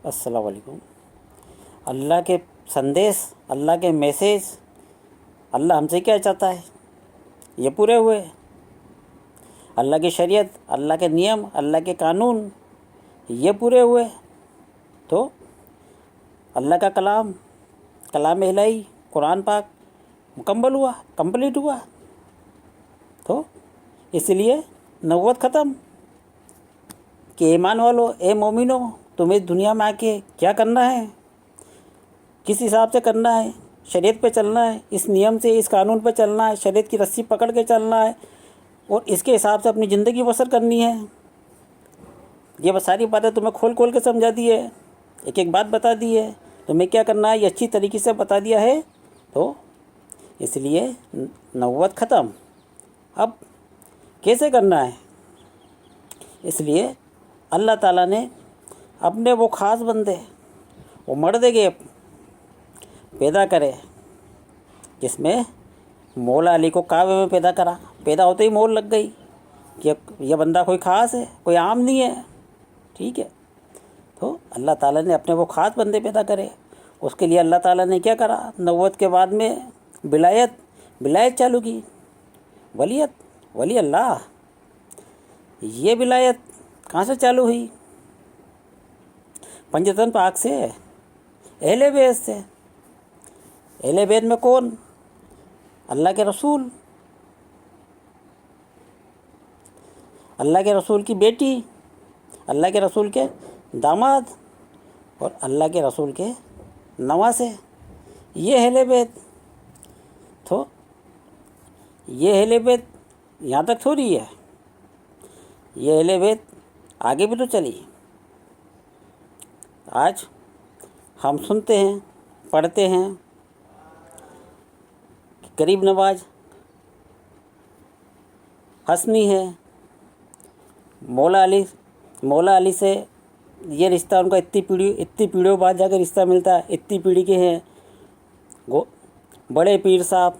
अस्सलाम वालेकुम। अल्लाह के संदेश, अल्लाह के मैसेज, अल्लाह हमसे क्या चाहता है ये पूरे हुए। अल्लाह की शरीयत, अल्लाह के नियम, अल्लाह के कानून ये पूरे हुए तो अल्लाह का कलाम, कलाम इलाही, कुरान पाक मुकम्मल हुआ, कंप्लीट हुआ। तो इसलिए नबूवत ख़त्म कि ईमान वालो, ए मोमिनो, तुम्हें दुनिया में आके क्या करना है, किस हिसाब से करना है, शरीयत पे चलना है, इस नियम से, इस कानून पे चलना है, शरीयत की रस्सी पकड़ के चलना है और इसके हिसाब से अपनी ज़िंदगी बसर करनी है। ये सारी बातें तुम्हें खोल खोल के समझा दी है, एक एक बात बता दी है, तुम्हें क्या करना है ये अच्छी तरीके से बता दिया है। तो इसलिए नबूवत ख़त्म। अब कैसे करना है, इसलिए अल्लाह ताला ने अपने वो ख़ास बंदे, वो मर्द के पैदा करे, जिसमें मौला अली को काबे में पैदा करा। पैदा होते ही मोल लग गई कि यह बंदा कोई ख़ास है, कोई आम नहीं है। ठीक है, तो अल्लाह ताला ने अपने वो ख़ास बंदे पैदा करे। उसके लिए अल्लाह ताला ने क्या करा, नबूवत के बाद में विलायत चालू की। वलियत, वली अल्लाह, ये विलायत कहाँ से चालू हुई? पंजतन पाक से, अहले बैत से। अहले बैत में कौन? अल्लाह के रसूल, अल्लाह के रसूल की बेटी, अल्लाह के रसूल के दामाद और अल्लाह के रसूल के नवासे, ये अहले बैत। तो ये अहले बैत यहाँ तक थोड़ी है, ये अहले बैत आगे भी तो चली। आज हम सुनते हैं, पढ़ते हैं कि गरीब नवाज हसनी है, मौला अली से ये रिश्ता उनका इतनी पीढ़ियों बाद जाकर रिश्ता मिलता है। इतनी पीढ़ी के हैं बड़े पीर साहब,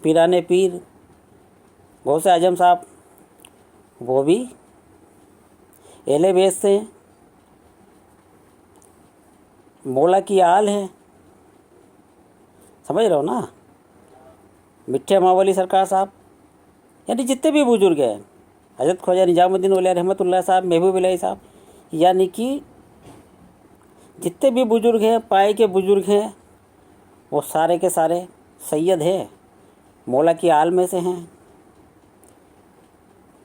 पीराने पीर गौसे आजम साहब, वो भी अहले बैत से हैं, मौला की आल है। समझ रहे हो ना? मिठ्ठे मावली सरकार साहब, यानी जितने भी बुजुर्ग हैं, हज़रत ख्वाजा निजामुद्दीन औलिया रहमतुल्लाह साहब, महबूब इलाही साहब, यानी कि जितने भी बुजुर्ग हैं, पाए के बुजुर्ग हैं, वो सारे के सारे सैयद हैं, मौला की आल में से हैं।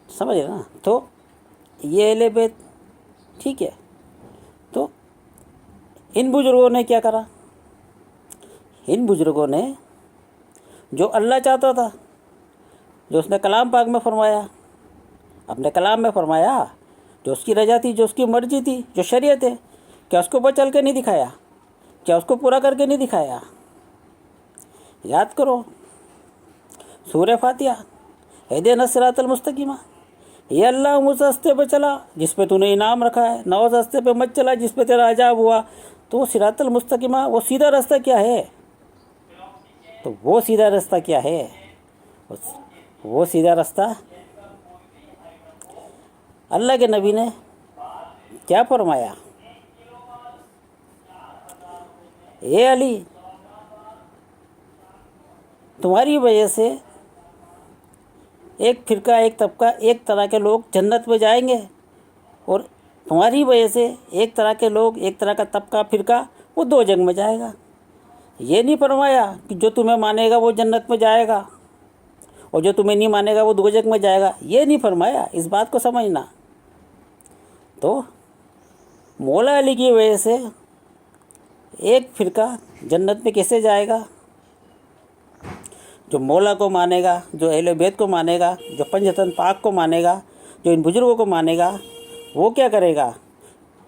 समझ रहे ना? तो ये अहले बैत ठीक है। तो इन बुज़ुर्गों ने क्या करा? इन बुज़ुर्गों ने जो अल्लाह चाहता था, जो उसने कलाम पाक में फरमाया, अपने कलाम में फरमाया, जो उसकी रजा थी, जो उसकी मर्जी थी, जो शरीयत है, क्या उसको ऊपर चल के नहीं दिखाया? क्या उसको पूरा करके नहीं दिखाया? याद करो सूरह फातिहा, इहदिना सिरातल मुस्तकीम, ये अल्लाह उस रास्ते पे चला जिस पे तूने इनाम रखा है, ना उस रास्ते पे मत चला जिस पे तेरा अजाब हुआ। तो वो सिरातल मुस्तकीमा, वो सीधा रास्ता क्या है? तो वो सीधा रास्ता क्या है? वो सीधा रास्ता अल्लाह के नबी ने क्या फरमाया? ए अली, तुम्हारी वजह से एक फिरका, एक तबका, एक तरह के लोग जन्नत में जाएंगे और तुम्हारी वजह से एक तरह के लोग, एक तरह का तबका, फिरका, वो दो जंग में जाएगा। ये नहीं फरमाया कि जो तुम्हें मानेगा वो जन्नत में जाएगा और जो तुम्हें नहीं मानेगा वो दो जंग में जाएगा। ये नहीं फरमाया, इस बात को समझना। तो मौला अली की वजह से एक फिरका जन्नत में कैसे जाएगा? जो मौला को मानेगा, जो अहले बैत को मानेगा, जो पंजतन पाक को मानेगा, जो इन बुज़ुर्गों को मानेगा, वो क्या करेगा?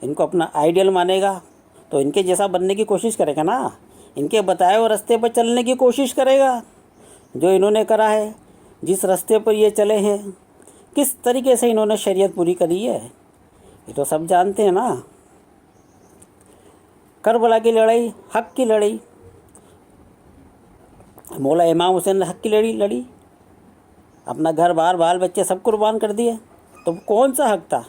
इनको अपना आइडियल मानेगा तो इनके जैसा बनने की कोशिश करेगा ना, इनके बताए हुए रास्ते पर चलने की कोशिश करेगा। जो इन्होंने करा है, जिस रास्ते पर ये चले हैं, किस तरीके से इन्होंने शरीयत पूरी करी है, ये तो सब जानते हैं ना। करबला की लड़ाई, हक़ की लड़ाई, मौला इमाम हुसैन ने हक़ की लड़ी, अपना घर बार बाल बच्चे सब कुर्बान कर दिए। तो कौन सा हक़ था?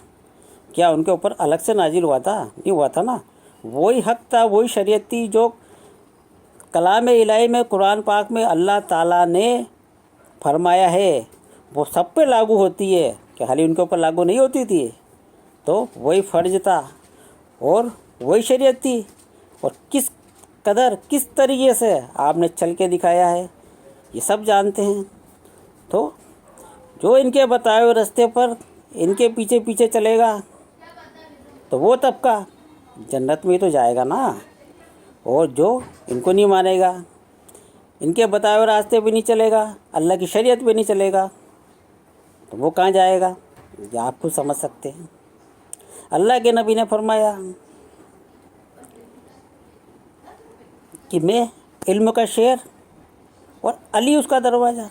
क्या उनके ऊपर अलग से नाजिल हुआ था? नहीं हुआ था ना। وہی حق تھا، وہی شریعت تھی جو کلام الہی میں، قرآن پاک میں اللہ تعالیٰ نے فرمایا ہے، وہ سب پہ لاگو ہوتی ہے، کہ خالی ان کے اوپر لاگو نہیں ہوتی تھی۔ تو وہی فرض تھا اور وہی شریعت تھی، اور کس قدر کس طریقے سے آپ نے چل کے دکھایا ہے یہ سب جانتے ہیں۔ تو جو ان کے بتائے ہوئے راستے پر ان کے پیچھے پیچھے چلے گا تو وہ طبقہ جنت میں تو جائے گا نا، اور جو ان کو نہیں مانے گا، ان کے بتائے ہوئے راستے پہ نہیں چلے گا، اللہ کی شریعت پہ نہیں چلے گا، تو وہ کہاں جائے گا؟ یہ آپ خود سمجھ سکتے ہیں۔ اللہ کے نبی نے فرمایا کہ میں علم کا شیر اور علی اس کا دروازہ۔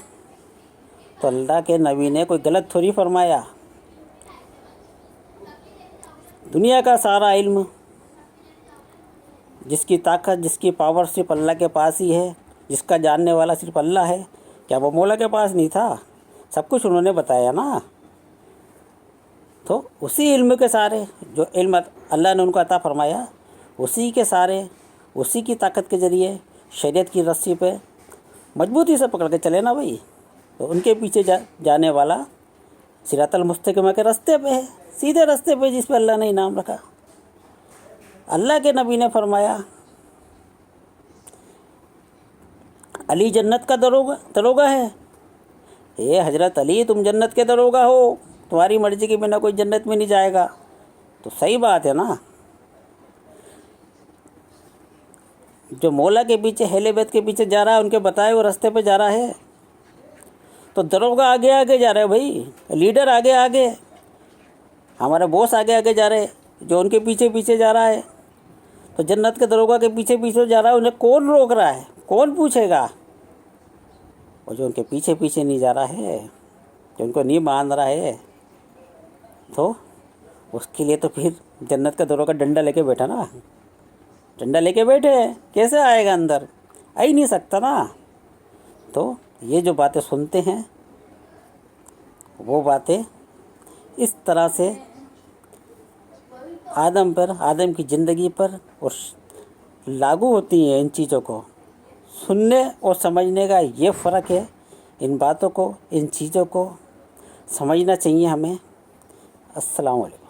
تو اللہ کے نبی نے کوئی غلط تھوڑی فرمایا۔ دنیا کا سارا علم، جس کی طاقت، جس کی پاور صرف اللہ کے پاس ہی ہے، جس کا جاننے والا صرف اللہ ہے، کیا وہ مولا کے پاس نہیں تھا؟ سب کچھ انہوں نے بتایا نا۔ تو اسی علم کے سارے جو علم اللہ نے ان کو عطا فرمایا، اسی کے سارے، اسی کی طاقت کے ذریعے شریعت کی رسی پہ مضبوطی سے پکڑ کے چلے نا بھائی، تو ان کے پیچھے جانے والا صراط المستقیم کے راستے پہ ہے، سیدھے راستے پہ جس پہ اللہ نے انعام رکھا۔ اللہ کے نبی نے فرمایا علی جنت کا دروگا ہے۔ اے حضرت علی، تم جنت کے دروگا ہو، تمہاری مرضی کے بنا کوئی جنت میں نہیں جائے گا، تو صحیح بات ہے نا۔ جو مولا کے پیچھے، اہل بیت کے پیچھے جا رہا ہے، ان کے بتائے ہوئے راستے پہ جا رہا ہے، تو دروگا آگے آگے جا رہے بھائی، لیڈر آگے آگے، ہمارے باس آگے آگے جا رہے، جو ان کے پیچھے پیچھے جا رہا ہے، تو جنت کے دروگا کے پیچھے پیچھے جا رہا ہے، انہیں کون روک رہا ہے؟ کون پوچھے گا؟ اور جو ان کے پیچھے پیچھے نہیں جا رہا ہے، جو ان کو نہیں مان رہا ہے، تو اس کے لیے تو پھر جنت کا دروگا ڈنڈا لے کے بیٹھا نا، ڈنڈا لے کے بیٹھے، کیسے آئے گا اندر؟ آ ہی نہیں سکتا نا۔ تو یہ جو باتیں سنتے ہیں، وہ باتیں اس طرح سے آدم پر، آدم کی زندگی پر اور لاگو ہوتی ہیں۔ ان چیزوں کو سننے اور سمجھنے کا یہ فرق ہے، ان باتوں کو، ان چیزوں کو سمجھنا چاہیے ہمیں۔ السلام علیکم۔